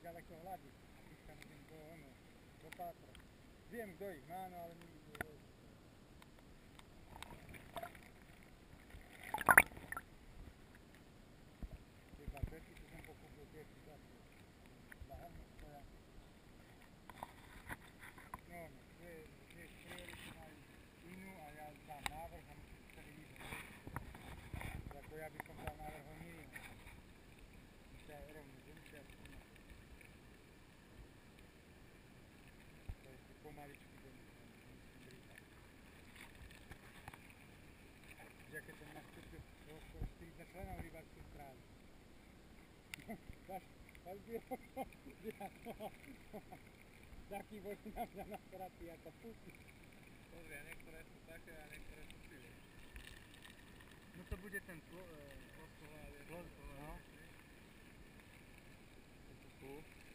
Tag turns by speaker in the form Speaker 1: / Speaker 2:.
Speaker 1: ďaleko hľadiť. Pískam idem do Tátra. Viem, kto ich má, no ale my ich nevieme. Iba pety, čo som pokúpil, pety zase. Lahavne stoja. No, dve priority majú inú a ja dám návrh a musím celý ísť. Ako ja by som dal návrh o milión. Musia rovno, že musia skúmať. To je pomaličky do nich, musím rýchať. Že keď som nastúpil skoro 40 členov rybárskej správy. Váš taký boli na mňa nasratí ako puty.
Speaker 2: Pozri, a niektoré sú také a niektoré sú sivé.
Speaker 1: No to bude ten
Speaker 2: Plosková,
Speaker 1: no.
Speaker 2: tu.